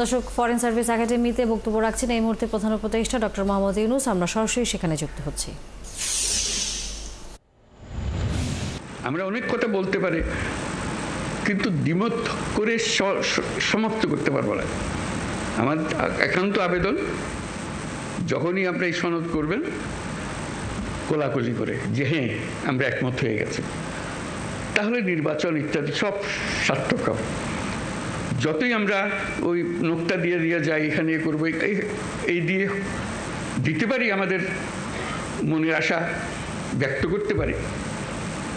দর্শক, foreign service একাডেমিতে বক্তব্য রাখছেন এই মুহূর্তে প্রধান উপদেষ্টা ডক্টর মোহাম্মদ ইউনূস। আমরা সরাসরি সেখানে যুক্ত হচ্ছি। আমরা অনেক কথা বলতে পারি, কিন্তু দ্বিমত করে সমাপ্ত করতে পারবো না। আমার একান্ত আবেদন, যখনই আপনি এই সনদ করবেন কোলাকুলি করে যে হ্যাঁ আমরা একমত হয়ে গেছি, তাহলে নির্বাচন ইত্যাদি সব সার্থক হবে। যতই আমরা ওই নোকটা দিয়ে যাই, এখানে করবো, এই দিয়ে দিতে পারি, আমাদের মনের আশা ব্যক্ত করতে পারি,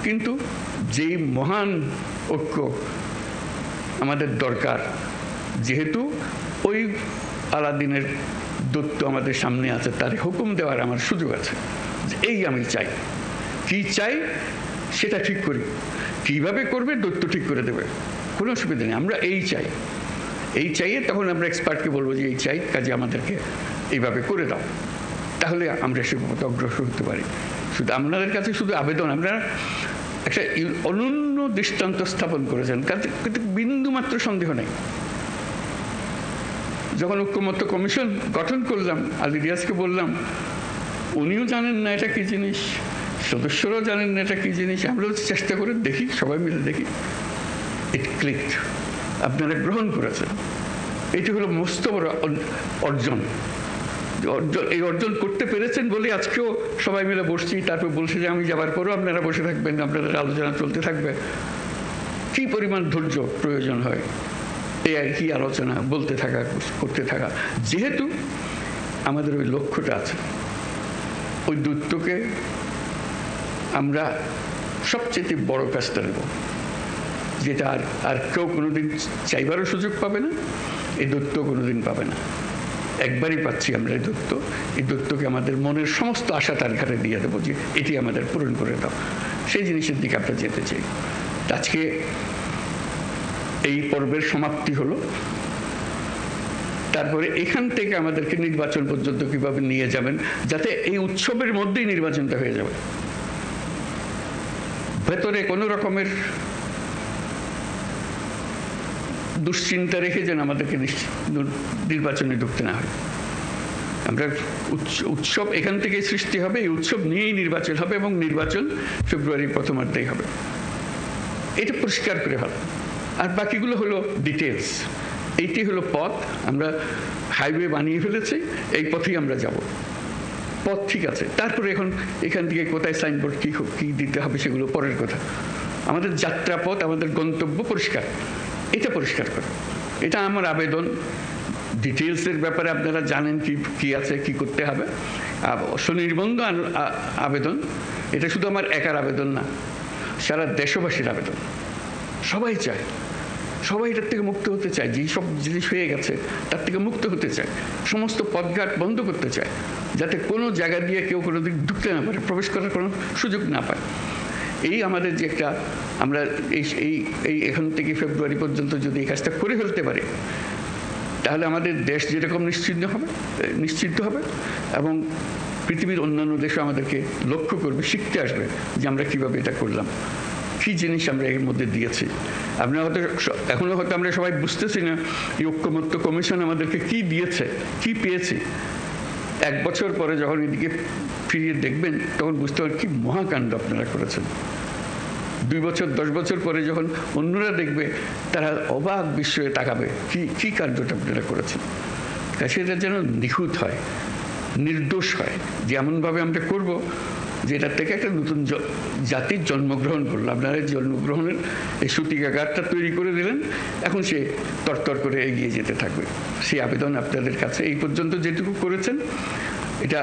কিন্তু যেই মহান ঐক্য আমাদের দরকার, যেহেতু ওই আলাদিনের দূত আমাদের সামনে আছে, তার হুকুম দেওয়ার আমার সুযোগ আছে। এই আমি চাই, কি চাই সেটা ঠিক করি, কিভাবে করবে দৈত্য ঠিক করে দেবে, কোনো অসুবিধা নেই। আমরা এই চাই, এই চাইয়ে তখন আমরা এক্সপার্টকে বলবো যে এই চাই, কাজে আমাদেরকে এইভাবে করে দাও, তাহলে আমরা সে পথে অগ্রসর হতে পারি। শুধু আপনাদের কাছে শুধু আবেদন, আমরা একটা অনন্য দৃষ্টান্ত স্থাপন করেছেন, কিন্তু বিন্দুমাত্র সন্দেহ নেই। যখন ঐক্যমত্য কমিশন গঠন করলাম, আলী রিয়াজকে বললাম, উনিও জানেন না এটা কি জিনিস, সদস্যরাও জানেন না এটা কি জিনিস। আমরা চেষ্টা করে দেখি, সবাই মিলে দেখি, ইট ক্লিকড, আপনারা গ্রহণ করেছেন। এটি হলো মস্ত বড় অর্জন। এই অর্জন করতে পেরেছেন বলে আজকেও সবাই মিলে বসছি। তারপর বলছে যে আমি যাবার পরও আপনারা বসে থাকবেন, আপনাদের আলোচনা চলতে থাকবে। কি পরিমাণ ধৈর্য প্রয়োজন হয় এই আর কি আলোচনা বলতে থাকা, করতে থাকা। যেহেতু আমাদের ওই লক্ষ্যটা আছে, ওই দূতকে আমরা সবচেয়ে বড় কাজটা নেব, যেটা আর কেউ কোনোদিন চাইবারও সুযোগ পাবে না, এই দূত কোনোদিন পাবে না। একবারই পাচ্ছি আমরা এই দূত। এই দূতকে আমাদের মনের সমস্ত আশা তার ঘাটে দিয়ে দেবো যে এটি আমাদের পূরণ করে দাও। সেই জিনিসের দিকে আমরা যেতে চাই। আজকে এই পর্বের সমাপ্তি হলো, তারপরে এখান থেকে আমাদেরকে নির্বাচন পর্যন্ত কিভাবে নিয়ে যাবেন, যাতে এই উৎসবের মধ্যেই নির্বাচনটা হয়ে যাবে, ভেতরে কোনো রকমের দুশ্চিন্তা রেখে যেন আমাদেরকে নির্বাচনে ঢুকতে না হয়। আমরা উৎসব এখান থেকে সৃষ্টি হবে, এই উৎসব নিয়েই নির্বাচন হবে, এবং নির্বাচন ফেব্রুয়ারির প্রথমার্ধেই হবে। এটা পরিষ্কার করে ভালো। আর বাকিগুলো হলো ডিটেলস। এইটি হলো পথ। আমরা হাইওয়ে বানিয়ে ফেলেছি, এই পথেই আমরা যাব। পথ ঠিক আছে, তারপরে এখন এখান থেকে কোথায় সাইনবোর্ড কি দিতে হবে সেগুলো পরের কথা। আমাদের যাত্রাপথ, আমাদের গন্তব্য পরিষ্কার, এটা পরিষ্কার করে। এটা আমার আবেদন। ডিটেলসের ব্যাপারে আপনারা জানেন কি আছে, কি করতে হবে। স্বনির্বন্ধ আবেদন, এটা শুধু আমার একার আবেদন না, সারা দেশবাসীর আবেদন। সবাই চায়, সবাই এটার থেকে মুক্ত হতে চায়। যেই সব জিনিস হয়ে গেছে তার থেকে মুক্ত হতে চায়। সমস্ত পথঘাট বন্ধ করতে চায়, যাতে কোনো জায়গা দিয়ে কেউ কোনো দিক ঢুকতে না পারে, প্রবেশ করার কোনো সুযোগ না পায়। এই আমাদের যে একটা, আমরা এই এখান থেকে ফেব্রুয়ারি পর্যন্ত যদি এই কাজটা করে ফেলতে পারি, তাহলে আমাদের দেশ যেরকম নিশ্চিন্ত হবে, এবং পৃথিবীর অন্যান্য দেশও আমাদেরকে লক্ষ্য করবে, শিখতে আসবে যে আমরা কীভাবে এটা করলাম, কী জিনিস আমরা এর মধ্যে দিয়েছি। এখনও হয়তো আমরা সবাই বুঝতেছি না এই ঐক্যমত্য কমিশন আমাদেরকে কি দিয়েছে, কি পেয়েছি। 1 বছর পরে যখন এদিকে ফিরিয়ে দেখবেন, তখন বুঝতে পারবেন কি মহাকাণ্ড আপনারা করেছেন। 2 বছর 10 বছর পরে যখন অন্যরা দেখবে, তারা অবাক বিস্ময়ে তাকাবে কি কাণ্ডটা আপনারা করেছেন। সেটা যেন নিখুঁত হয়, নির্দোষ হয়, যে এমনভাবে আমরা করব যেটার থেকে একটা নতুন জাতির জন্মগ্রহণ করলো। আপনারা জন্মগ্রহণের এই সূতিকাগারটা তৈরি করে দিলেন, এখন সে তরতর করে এগিয়ে যেতে থাকবে। সেই আবেদন আপনাদের কাছে। এই পর্যন্ত যেটুকু করেছেন, এটা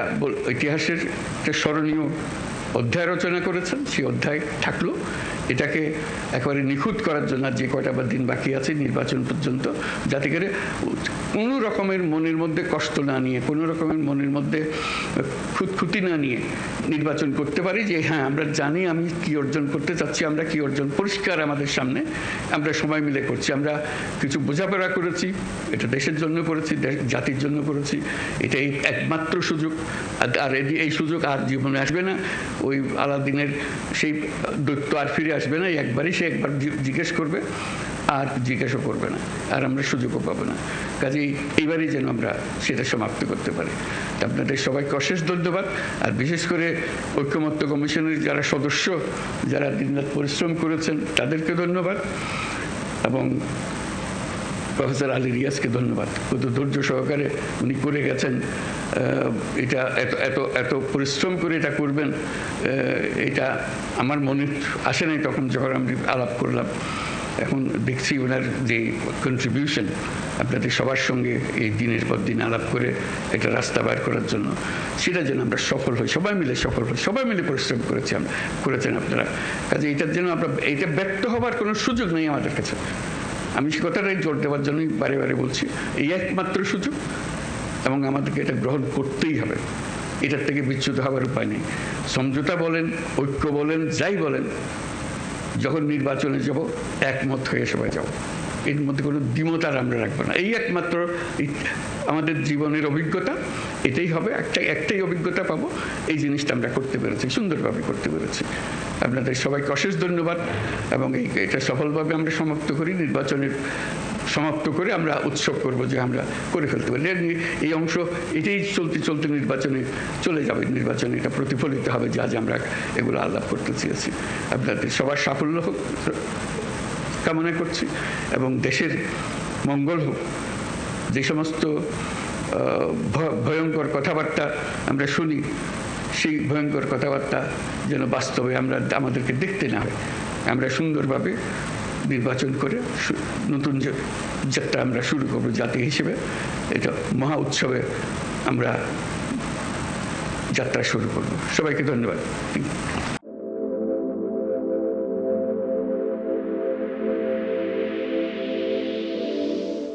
ইতিহাসের একটা স্মরণীয় অধ্যায় রচনা করেছেন, সেই অধ্যায় থাকলো। এটাকে একেবারে নিখুঁত করার জন্য যে কয়টা বা দিন বাকি আছে নির্বাচন পর্যন্ত, যাতে করে কোনো রকমের মনের মধ্যে কষ্ট না নিয়ে, কোনো রকমের মনের মধ্যে খুঁতখুঁতি না নিয়ে নির্বাচন করতে পারি, যে হ্যাঁ আমরা জানি আমি কি অর্জন করতে চাচ্ছি, আমরা কি অর্জন পরিষ্কার আমাদের সামনে, আমরা সবাই মিলে করছি। আমরা কিছু বোঝাপড়া করেছি, এটা দেশের জন্য করেছি, জাতির জন্য করেছি। এটাই একমাত্র সুযোগ, আর এই সুযোগ আর জীবনে আসবে না। ওই আলাদিনের সেই দৈত্য আর ফিরে আসবে না। একবারই সে একবার জিজ্ঞেস করবে, আর জিজ্ঞাসা করবে না, আর আমরা সুযোগও পাবো না। কাজেই এইবারই যেন আমরা সেটা সমাপ্ত করতে পারি। তা আপনাদের সবাইকে অশেষ ধন্যবাদ। আর বিশেষ করে ঐক্যমত্য কমিশনের যারা সদস্য, যারা দিনরাত পরিশ্রম করেছেন, তাদেরকে ধন্যবাদ। এবং প্রফেসর আলী রিয়াজকে ধন্যবাদ, কত ধৈর্য সহকারে উনি করে গেছেন। এটা এত এত এত পরিশ্রম করে এটা করবেন, এটা আমার মনে আসে নাই তখন যখন আমি আলাপ করলাম। এখন দেখছি ওনার যে কন্ট্রিবিউশন আপনাদের সবার সঙ্গে এই দিনের পর দিন আলাপ করে একটা রাস্তা বার করার জন্য, সেটা যেন আমরা সফল হই, সবাই মিলে সফল হই। সবাই মিলে পরিশ্রম করেছেন আপনারা। কাজে এটার জন্য আমরা এটা ব্যর্থ হবার কোনো সুযোগ নেই আমাদের কাছে। আমি সে কথাটাই জোর দেওয়ার জন্যই বারে বারে বলছি, এই একমাত্র সুযোগ এবং আমাদেরকে এটা গ্রহণ করতেই হবে। এটার থেকে বিচ্যুত হওয়ার উপায় নেই। সমঝোতা বলেন, ঐক্য বলেন, যাই বলেন, যখন নির্বাচনে যাব একমত হয়ে সবাই যাব, এর মধ্যে কোনো দ্বিমত আর আমরা রাখবো না। এই একমাত্র আমাদের জীবনের অভিজ্ঞতা, এটাই হবে। একটাই অভিজ্ঞতা পাবো। এই জিনিসটা আমরা করতে পেরেছি, সুন্দরভাবে করতে পেরেছি। আপনাদের সবাইকে অশেষ ধন্যবাদ। এবং এটা সফলভাবে আমরা সমাপ্ত করি, নির্বাচনের সমাপ্ত করে আমরা উৎসব করব যে আমরা করে ফেলতে পারি। এই অংশ এটাই চলতে চলতে নির্বাচনে চলে যাবে। নির্বাচনে এটা প্রতিফলিত হবে যে আজ আমরা এগুলো আলাপ করতে চেয়েছি। আপনাদের সবার সাফল্য হোক কামনা করছি এবং দেশের মঙ্গল হোক। যে সমস্ত ভয়ঙ্কর কথাবার্তা আমরা শুনি, সেই ভয়ঙ্কর কথাবার্তা যেন বাস্তবে আমাদেরকে দেখতে না হয়। আমরা সুন্দরভাবে নির্বাচন করে নতুন যাত্রা আমরা শুরু করবো জাতি হিসেবে। এটা মহা উৎসবে আমরা যাত্রা শুরু করব। সবাইকে ধন্যবাদ।